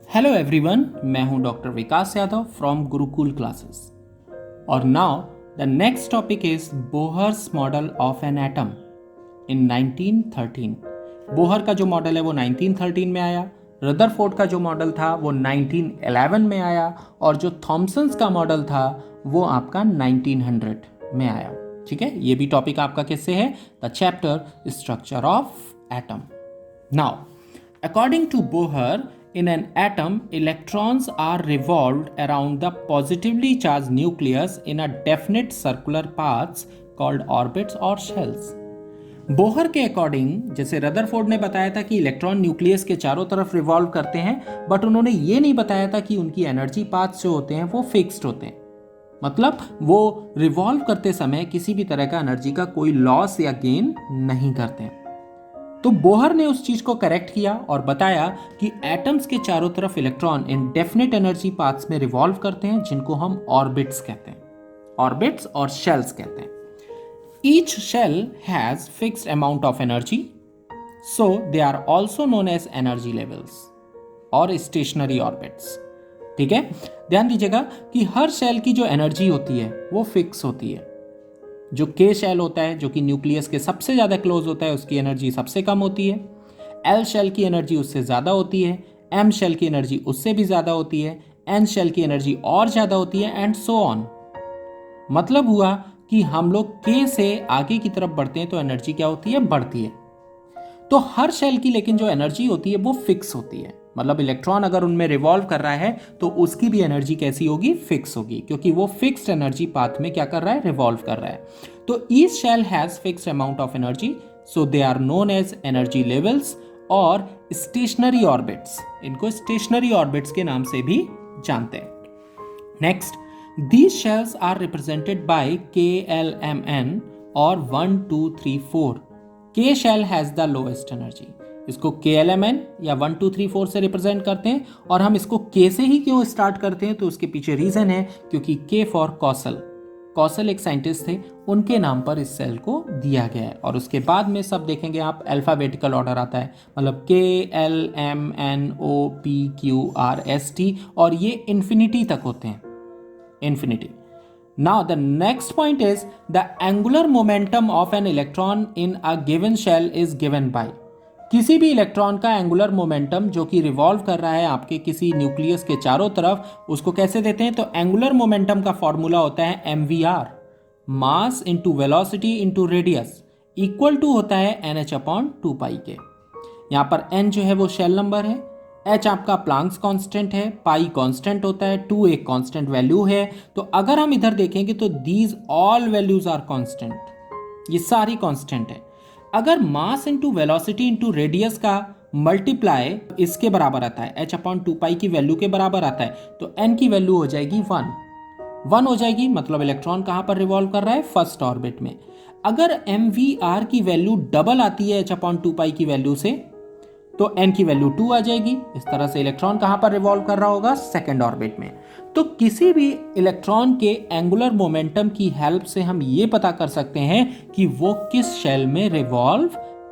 Hello everyone, मैं हूं doctor Vikas Yadav from Gurukul classes. और now the next topic is Bohr's model of an atom in 1913। Bohr का जो model है वो 1913 में आया। रदरफोर्ड का जो मॉडल था वो 1911 में आया और जो थॉमसन्स का मॉडल था वो आपका 1900 में आया। ठीक है, ये भी टॉपिक आपका किससे है? The chapter structure of atom. Now according to Bohr, in an atom, electrons are revolved around the positively charged nucleus in a definite circular paths called orbits or shells. Bohr के according, जैसे Rutherford ने बताया था कि electron nucleus के चारों तरफ revolve करते हैं, बट उन्होंने ये नहीं बताया था कि उनकी एनर्जी पाथ्स जो होते हैं वो फिक्स्ड होते हैं। मतलब वो रिवॉल्व करते समय किसी भी तरह का एनर्जी का कोई लॉस या गेन नहीं करते हैं। तो बोहर ने उस चीज को करेक्ट किया और बताया कि एटम्स के चारों तरफ electron in definite energy paths में रिवॉल्व करते हैं, जिनको हम ऑर्बिट्स कहते हैं। ऑर्बिट्स और शेल्स कहते हैं। Each shell has fixed amount of energy, so they are also known as energy levels और स्टेशनरी ऑर्बिट्स। ठीक है, ध्यान दीजिएगा कि हर शेल की जो एनर्जी होती है वो फिक्स होती है। जो के शेल होता है, जो कि न्यूक्लियस के सबसे ज़्यादा क्लोज होता है, उसकी एनर्जी सबसे कम होती है। एल शेल की एनर्जी उससे ज़्यादा होती है। एम शेल की एनर्जी उससे भी ज़्यादा होती है। एन शेल की एनर्जी और ज़्यादा होती है, एंड सो ऑन। मतलब हुआ कि हम लोग के से आगे की तरफ बढ़ते हैं तो एनर्जी क्या होती है? बढ़ती है। तो हर शेल की लेकिन जो एनर्जी होती है वो फिक्स होती है। मतलब इलेक्ट्रॉन अगर उनमें रिवॉल्व कर रहा है तो उसकी भी एनर्जी कैसी होगी? फिक्स होगी, क्योंकि वो फिक्स्ड एनर्जी पाथ में क्या कर रहा है? रिवॉल्व कर रहा है। तो each shell has fixed amount of energy, so they are known as energy levels और स्टेशनरी ऑर्बिट्स। इनको स्टेशनरी ऑर्बिट्स के नाम से भी जानते हैं। Next, these shells are represented by KLMN और 1 2 3 4। K shell has the lowest energy. इसको KLMN या 1 2 3 4 से रिप्रेजेंट करते हैं। और हम इसको K से ही क्यों स्टार्ट करते हैं? तो उसके पीछे रीजन है, क्योंकि K फॉर कॉसल। कॉसल एक साइंटिस्ट थे, उनके नाम पर इस सेल को दिया गया है। और उसके बाद में सब देखेंगे आप, अल्फाबेटिकल ऑर्डर आता है, मतलब KLMNOPQRST, और ये इन्फिनिटी तक होते हैं, infinity. Now the next point is the angular momentum of an electron in a given shell is given by। किसी भी इलेक्ट्रॉन का एंगुलर मोमेंटम जो कि रिवॉल्व कर रहा है आपके किसी न्यूक्लियस के चारों तरफ, उसको कैसे देते हैं? तो एंगुलर मोमेंटम का फॉर्मूला होता है MVR, mass into velocity into radius, equal to होता है NH/2π के। यहाँ पर n जो है वो शेल नंबर है, h आपका प्लांक्स कांस्टेंट है, पाई कांस्टेंट होता है, 2 एक कांस्टेंट वैल्यू है। तो अगर हम इधर देखेंगे तो these all values are constant, ये सारी कांस्टेंट है। अगर mass into velocity into radius का मल्टीप्लाई इसके बराबर आता है, h/2π की वैल्यू के बराबर आता है, तो n की वैल्यू हो जाएगी 1 हो जाएगी। मतलब इलेक्ट्रॉन कहां पर रिवॉल्व कर रहा है? फर्स्ट ऑर्बिट में। अगर MVR की वैल्यू डबल आती है h/2π की वैल्यू से, तो n की वैल्यू 2 आ जाएगी। इस तरह से इलेक्ट्रॉन कहां पर रिवॉल्व कर रहा होगा? सेकेंड ऑर्बिट में। तो किसी भी इलेक्ट्रॉन के एंगुलर मोमेंटम की हेल्प से हम ये पता कर सकते हैं कि वो किस शेल में रिवॉल्व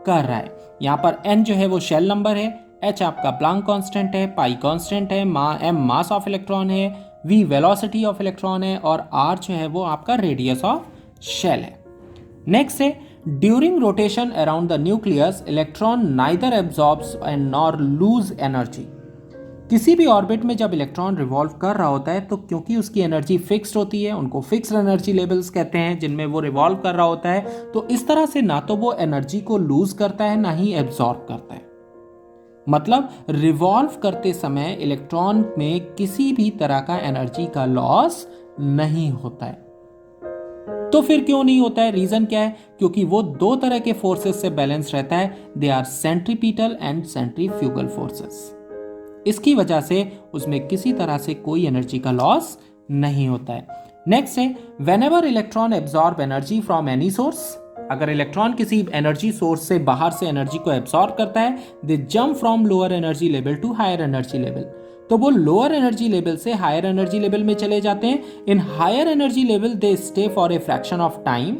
कर रहा है। यहां पर n जो है वो शेल नंबर है, h आपका प्लांक कांस्टेंट है, पाई कांस्टेंट है, m मास ऑफ इलेक्ट्रॉन है, v वेलोसिटी ऑफ इलेक्ट्रॉन है, और r जो है वो आपका रेडियस ऑफ शेल है। नेक्स्ट है, during rotation around the nucleus electron neither absorbs and nor lose energy. किसी भी ऑर्बिट में जब इलेक्ट्रॉन रिवॉल्व कर रहा होता है तो क्योंकि उसकी एनर्जी फिक्स्ड होती है, उनको फिक्स्ड एनर्जी लेवल्स कहते हैं जिनमें वो रिवॉल्व कर रहा होता है, तो इस तरह से ना तो वो एनर्जी को लूज करता है ना ही एब्जॉर्ब करता है। मतलब रिवॉल्व करते समय इलेक्ट्रॉन में किसी भी तरह का एनर्जी का लॉस नहीं होता है। तो फिर क्यों नहीं होता है? रीजन क्या है? क्योंकि वो दो तरह के फोर्सेस से बैलेंस रहता है, they are centripetal and centrifugal forces. इसकी वजह से उसमें किसी तरह से कोई एनर्जी का लॉस नहीं होता है। नेक्स्ट है, whenever electron absorb energy from any source. अगर इलेक्ट्रॉन किसी एनर्जी सोर्स से बाहर से एनर्जी को एब्जॉर्ब करता है, they jump from lower energy level to higher energy level. तो वो लोअर एनर्जी लेवल से हायर एनर्जी लेवल में चले जाते हैं। In higher energy level they stay for a fraction of time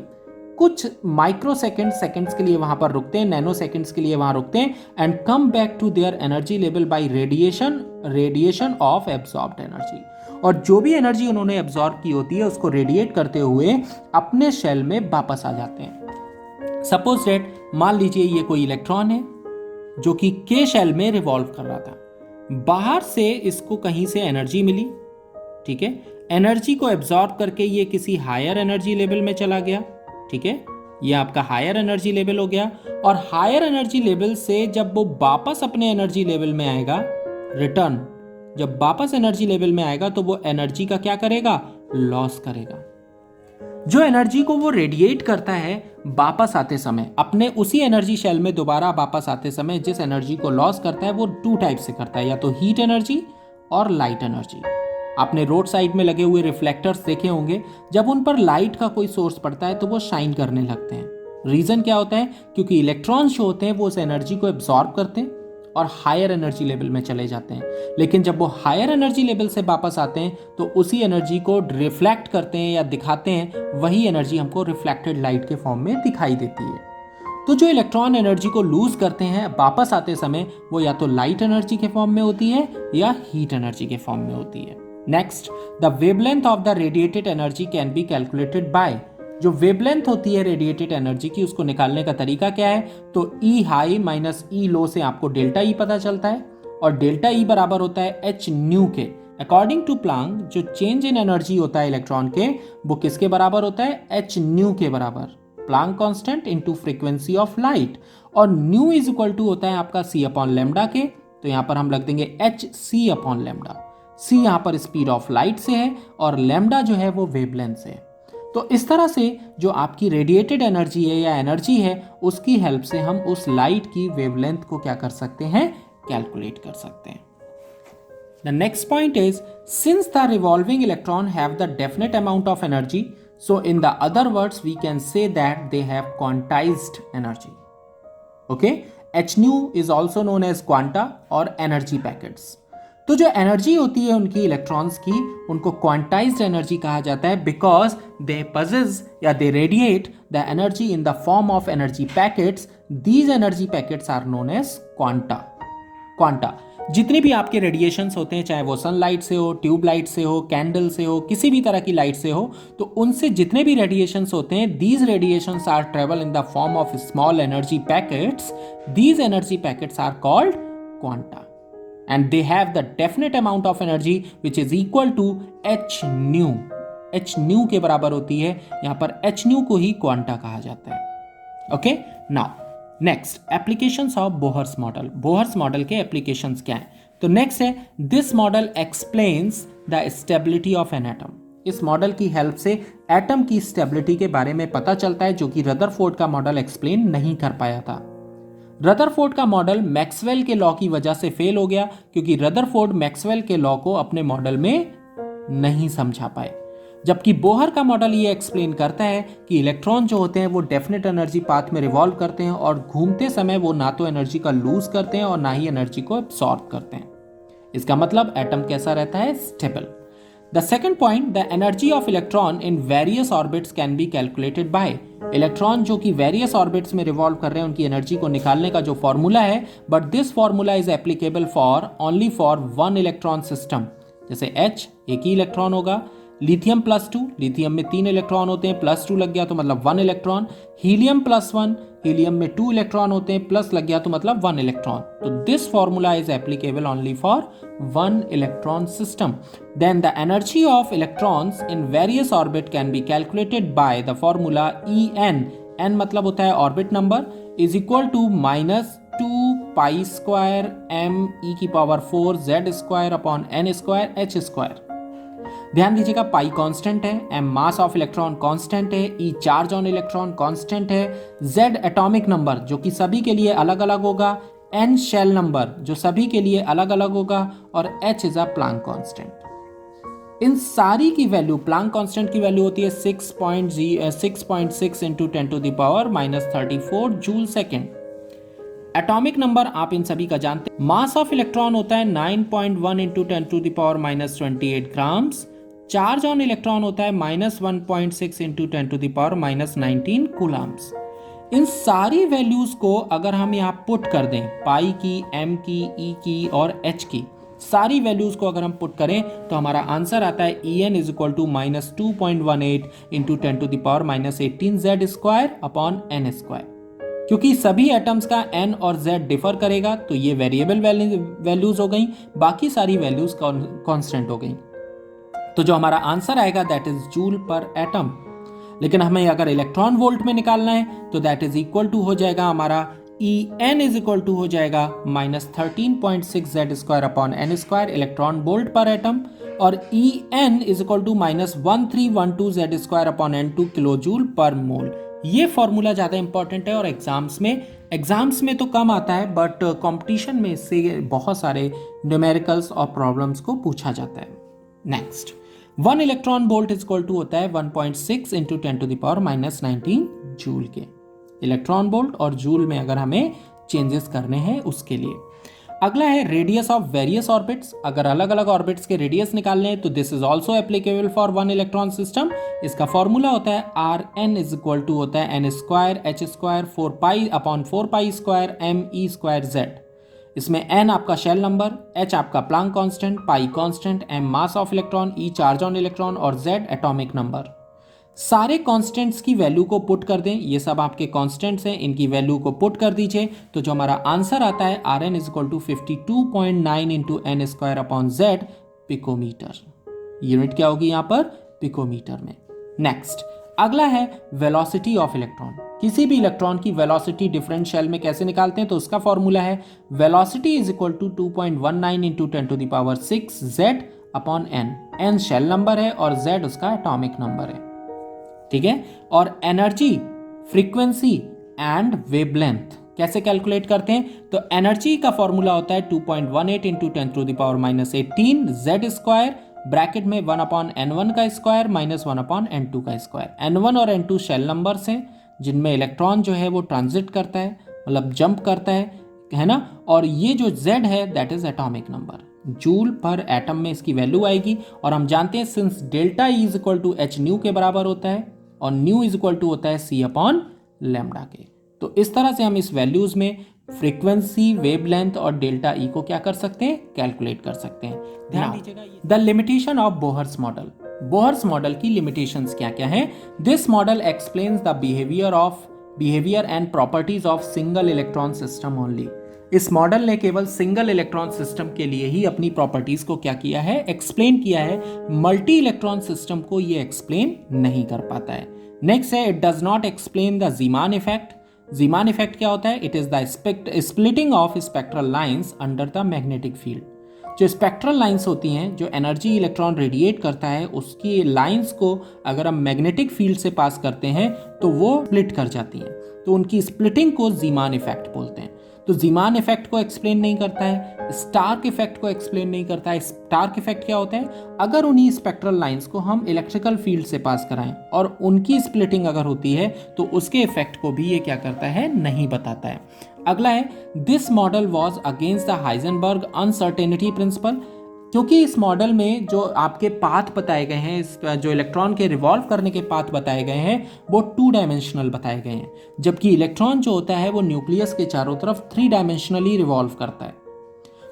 कुछ माइक्रो सेकेंड्स के लिए वहां पर रुकते हैं, नैनो सेकेंड्स के लिए वहां रुकते हैं and come back to their energy level by radiation of absorbed energy. और जो भी एनर्जी उन्होंने एब्सॉर्ब की होती है उसको रेडिएट करते हुए अपने शेल में वापस आ जाते हैं। सपोज दैट, मान लीजिए ये कोई इलेक्ट्रॉन है जो कि के शेल में रिवॉल्व कर रहा था, बाहर से इसको कहीं से एनर्जी मिली, ठीक है, एनर्जी को एब्सॉर्ब करके ये किसी हायर एनर्जी लेवल में चला गया, ठीक है, ये आपका हायर एनर्जी लेवल हो गया। और हायर एनर्जी लेवल से जब वो वापस अपने एनर्जी लेवल में आएगा, रिटर्न जब वापस एनर्जी लेवल में आएगा तो वो एनर्जी का क्या करेगा, लॉस करेगा। जो एनर्जी को वो रेडिएट करता है वापस आते समय, अपने उसी एनर्जी शेल में दोबारा वापस आते समय जिस एनर्जी को लॉस करता है वो टू टाइप से करता है, या तो हीट एनर्जी और लाइट एनर्जी। आपने रोड साइड में लगे हुए रिफ्लेक्टर्स देखे होंगे, जब उन पर लाइट का कोई सोर्स पड़ता है तो वो शाइन करने लगते हैं। रीजन क्या होता है, क्योंकि इलेक्ट्रॉन्स जो होते हैं वो उस एनर्जी को एब्सॉर्ब करते हैं और हायर एनर्जी लेवल में चले जाते हैं। लेकिन जब वो हायर एनर्जी लेवल से वापस आते हैं तो उसी एनर्जी को रिफ्लेक्ट करते हैं या दिखाते हैं, वही एनर्जी हमको रिफ्लेक्टेड लाइट के फॉर्म में दिखाई देती है। तो जो इलेक्ट्रॉन एनर्जी को लूज करते हैं वापस आते समय, वो या तो लाइट एनर्जी के फॉर्म में होती है या हीट एनर्जी के फॉर्म में होती है। Next, the wavelength of the radiated energy can be calculated bye, जो वेवलेंथ होती है रेडिएटेड एनर्जी की उसको निकालने का तरीका क्या है, तो E हाई माइनस E लो से आपको डेल्टा E पता चलता है, और डेल्टा E बराबर होता है h न्यू के। अकॉर्डिंग टू प्लांक जो चेंज इन एनर्जी होता है इलेक्ट्रॉन के, वो किसके बराबर होता है, h न्यू के बराबर, Planck constant into frequency of light. और न्यू इज इक्वल टू होता है आपका c अपॉन लैम्डा के, तो यहां पर हम रख देंगे h c upon lambda. c यहां पर स्पीड ऑफ लाइट से है और लैम्डा जो है वो वेवलेंथ से है। तो इस तरह से जो आपकी रेडिएटेड एनर्जी है या एनर्जी है, उसकी हेल्प से हम उस लाइट की वेवलेंथ को क्या कर सकते हैं, कैलकुलेट कर सकते हैं। The next point is, since the revolving electron have the definite amount of energy, so in the other words we can say that they have quantized energy. Okay, h nu is also known as quanta और energy packets. तो जो energy होती है उनकी electrons की, उनको quantized energy कहा जाता है, बिकॉज दे पजेस या they radiate the energy in the form of energy packets. These energy packets are known as quanta. जितने भी आपके रेडिएशंस होते हैं, चाहे वो सनलाइट से हो, ट्यूबलाइट से हो, कैंडल से हो, किसी भी तरह की लाइट से हो, तो उनसे जितने भी रेडिएशंस होते हैं, these radiations are travel in the form of small energy packets. These energy packets are called quanta and they have the definite amount of energy which is equal to h nu। h nu के बराबर होती है, यहां पर h nu को ही quanta कहा जाता है। Okay, now next, applications of Bohr's model. Bohr's model के एप्लीकेशंस क्या हैं, तो नेक्स्ट है, this model explains the stability of an atom. इस मॉडल की हेल्प से एटम की स्टेबिलिटी के बारे में पता चलता है, जो कि रदरफोर्ड का मॉडल एक्सप्लेन नहीं कर पाया था। रदरफोर्ड का मॉडल मैक्सवेल के लॉ की वजह से फेल हो गया, क्योंकि रदरफोर्ड मैक्सवेल के लॉ को अपने मॉडल में नहीं समझा पाए। जबकि बोहर का मॉडल ये एक्सप्लेन करता है कि इलेक्ट्रॉन जो होते हैं वो डेफिनेट एनर्जी पाथ में रिवॉल्व करते हैं और घूमते समय वो ना तो एनर्जी का लूज करते हैं और ना ही एनर्जी को एब्सॉर्ब करते हैं। इसका मतलब एटम कैसा रहता है, stable. The second point, the energy of electron in various orbits can be calculated by। Electron जो कि वेरियस ऑर्बिट्स में रिवॉल्व कर रहे हैं, उनकी एनर्जी को निकालने का जो फॉर्मूला है, but this formula is applicable for only for one electron system. जैसे H एक ही इलेक्ट्रॉन होगा, लिथियम +2, लिथियम में 3 इलेक्ट्रॉन होते हैं, +2 लग गया तो मतलब 1 इलेक्ट्रॉन। हीलियम +1, हीलियम में 2 इलेक्ट्रॉन होते हैं, प्लस लग गया तो मतलब 1 इलेक्ट्रॉन। तो this formula is applicable only for 1 electron system. Then the energy of electrons in various orbit can be calculated by the formula En। n मतलब होता है orbit number, is equal to -2 π² m⁴ z² upon n² h²। ध्यान दीजिएगा, pi constant है, m mass of electron constant है, e charge on electron constant है, z atomic number जो कि सभी के लिए अलग अलग होगा, n शेल नंबर जो सभी के लिए अलग अलग होगा, और h is a Planck constant. इन सारी की वैल्यू, प्लांक कांस्टेंट की वैल्यू होती है 6.6 into 10⁻34 joule second. Atomic number आप इन सभी का जानते हैं। मास ऑफ इलेक्ट्रॉन होता है 9.1 into 10⁻28 grams. Charge on electron होता है -1.6 इंटू 10⁻⁻19 कूलम्स। इन सारी वैल्यूज को अगर हम यहाँ पुट कर दें, पाई की, एम की, ई की और एच की सारी वैल्यूज को अगर हम पुट करें तो हमारा आंसर आता है En is equal to -2.18 into 10⁻18 Z square upon N square. क्योंकि सभी एटम्स का n और z डिफर करेगा तो ये वेरिएबल वैल्यूज हो गई, बाकी सारी वैल्यूज कांस्टेंट हो गई। तो जो हमारा आंसर आएगा दैट इज जूल पर एटम। लेकिन हमें अगर इलेक्ट्रॉन वोल्ट में निकालना है तो दैट इज इक्वल टू हो जाएगा हमारा En इज इक्वल टू हो जाएगा -13.6 Z square upon N square electron volt पर एटम, और En is equal to -1312 Z square upon n2 kilojoule पर मोल। ये फॉर्मूला ज़्यादा इंपॉर्टेंट है और एग्जाम्स में तो कम आता है, बट कंपटीशन में इससे बहुत सारे न्यूमेरिकल्स और प्रॉब्लम्स को पूछा जाता है। Next, 1 electron volt is equal to होता है 1.6 इंटू 10⁻⁻19 जूल के। इलेक्ट्रॉन वोल्ट और जूल में अगर हमें चेंजेस करने हैं उसके लिए। अगला है रेडियस ऑफ वेरियस ऑर्बिट्स। अगर अलग अलग ऑर्बिट्स के रेडियस निकालने हैं तो this is also applicable for 1 electron system. इसका फॉर्मूला होता है Rn इज इक्वल टू होता है n square h square 4 upon 4 pi square m e square z। इसमें n आपका शेल नंबर, h आपका Planck constant, pi constant, m mass of electron, e charge on electron और z atomic number. सारे constants की value को put कर दें, ये सब आपके कांस्टेंट्स हैं, इनकी वैल्यू को पुट कर दीजिए तो जो हमारा आंसर आता है Rn is equal to 52.9 into N square upon Z picometer. Unit क्या होगी यहाँ पर? पिकोमीटर में। नेक्स्ट, अगला है वेलोसिटी ऑफ इलेक्ट्रॉन। किसी भी इलेक्ट्रॉन की वेलोसिटी डिफरेंट शेल में कैसे निकालते हैं तो उसका फॉर्मूला है velocity is equal to 2.19 into 10⁻6 Z upon N. N shell number है और जेड उसका एटॉमिक नंबर है, ठीक है। और एनर्जी, फ्रीक्वेंसी एंड वेवलेंथ कैसे कैलकुलेट करते हैं तो एनर्जी का फॉर्मूला होता है 2.18 इंटू 10⁻18 जेड स्क्वायर ब्रैकेट में 1 अपॉन n1 का स्क्वायर माइनस 1 अपॉन n2 का स्क्वायर। n1 और n2 शेल नंबर्स हैं जिनमें इलेक्ट्रॉन जो है वो ट्रांजिट करता है, मतलब जंप करता है ना। और ये जो z है that is atomic number. Joule पर एटम में इसकी वैल्यू आएगी। और हम जानते हैं since delta E is equal to H nu के बराबर होता है और न्यू इज इक्वल टू होता है सी अपॉन लैम्डा के। तो इस तरह से हम इस वैल्यूज में फ्रीक्वेंसी, वेवलेंथ और डेल्टा ई को क्या कर सकते हैं? कैलकुलेट कर सकते हैं। ध्यान दीजिएगा, the limitation of Bohr's model. Bohr's model की लिमिटेशंस क्या क्या हैं? This model explains the behaviour and properties of single electron system only. इस मॉडल ने केवल सिंगल इलेक्ट्रॉन सिस्टम के लिए ही अपनी प्रॉपर्टीज को क्या किया है? एक्सप्लेन किया है। मल्टी इलेक्ट्रॉन सिस्टम को ये एक्सप्लेन नहीं कर पाता है। नेक्स्ट है, it does not explain the Zeeman effect. Zeeman effect क्या होता है? It is the splitting of spectral lines under the magnetic field. जो स्पेक्ट्रल लाइंस होती हैं, जो एनर्जी इलेक्ट्रॉन रेडिएट करता है, उसकी लाइंस को अगर हम मैग्नेटिक फील्ड से पास करते हैं तो वो स्प्लिट कर जाती हैं, तो उनकी स्प्लिटिंग को जीमान इफेक्ट बोलते हैं। तो जीमान इफेक्ट को एक्सप्लेन नहीं करता है, स्टार्क इफेक्ट को एक्सप्लेन नहीं करता है। स्टार्क इफेक्ट क्या होता है? अगर उन्हीं स्पेक्ट्रल लाइंस को हम इलेक्ट्रिकल फील्ड से पास कराएं और उनकी स्प्लिटिंग अगर होती है तो उसके इफेक्ट को भी ये क्या करता है? नहीं बताता है। अगला है, this model was against the Heisenberg uncertainty principle. क्योंकि इस मॉडल में जो आपके पाथ बताए गए हैं, जो इलेक्ट्रॉन के रिवॉल्व करने के पाथ बताए गए हैं, वो 2 डायमेंशनल बताए गए हैं, जबकि इलेक्ट्रॉन जो होता है वो न्यूक्लियस के चारों तरफ 3 डायमेंशनली रिवॉल्व करता है।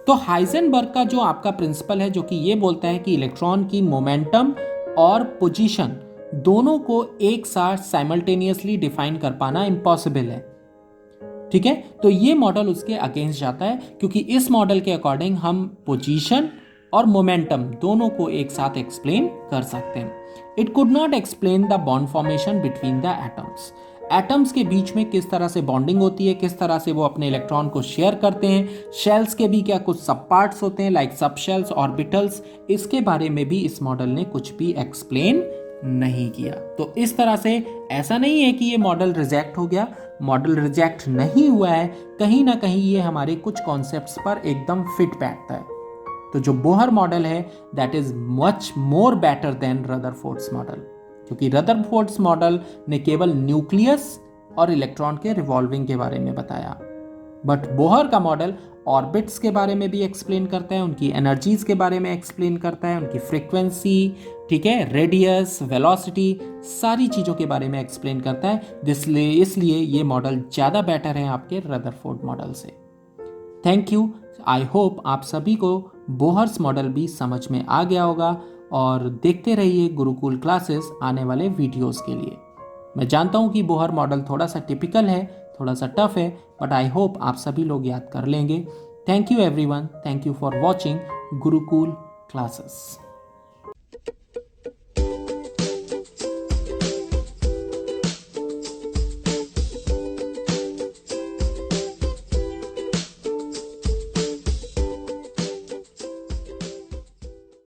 तो हाइजेनबर्ग का जो आपका प्रिंसिपल है, जो कि ये बोलता है कि इलेक्ट्रॉन की मोमेंटम और पोजीशन दोनों को एक साथ साइमल्टेनियसली डिफाइन कर पाना इम्पॉसिबल है, ठीक है। तो ये मॉडल उसके अगेंस्ट जाता है, क्योंकि इस मॉडल के अकॉर्डिंग हम पोजीशन और मोमेंटम दोनों को एक साथ एक्सप्लेन कर सकते हैं। It could not explain the bond formation between the atoms. Atoms के बीच में किस तरह से बॉन्डिंग होती है, किस तरह से वो अपने इलेक्ट्रॉन को शेयर करते हैं, शेल्स के भी क्या कुछ सब पार्ट्स होते हैं लाइक सब शेल्स, ऑर्बिटल्स, इसके बारे में भी इस मॉडल ने कुछ भी एक्सप्लेन नहीं किया। तो इस तरह से ऐसा नहीं है कि ये मॉडल रिजेक्ट हो गया, मॉडल रिजेक्ट नहीं हुआ है, कहीं ना कहीं ये हमारे कुछ कॉन्सेप्ट्स पर एकदम फिट बैठता है। तो जो बोहर मॉडल है that is much more better than Rutherford's model, क्योंकि रदरफोर्ड्स मॉडल ने केवल न्यूक्लियस और इलेक्ट्रॉन के रिवॉल्विंग के बारे में बताया। बट बोहर का मॉडल ऑर्बिट्स के बारे में भी एक्सप्लेन करता है, उनकी एनर्जीज के बारे में एक्सप्लेन करता है, उनकी फ्रीक्वेंसी, ठीक है, रेडियस, वेलोसिटी, सारी चीज़ों के बारे में एक्सप्लेन करता है। इसलिए ये मॉडल ज़्यादा बेटर है आपके रदरफोर्ड मॉडल से। Thank you. आई होप आप सभी को बोहर्स मॉडल भी समझ में आ गया होगा और देखते रहिए गुरुकुल क्लासेस आने वाले वीडियोस के लिए। मैं जानता हूँ कि बोहर मॉडल थोड़ा सा टिपिकल है, थोड़ा सा टफ है, बट आई होप आप सभी लोग याद कर लेंगे। Thank you everyone, thank you for watching Gurukul classes.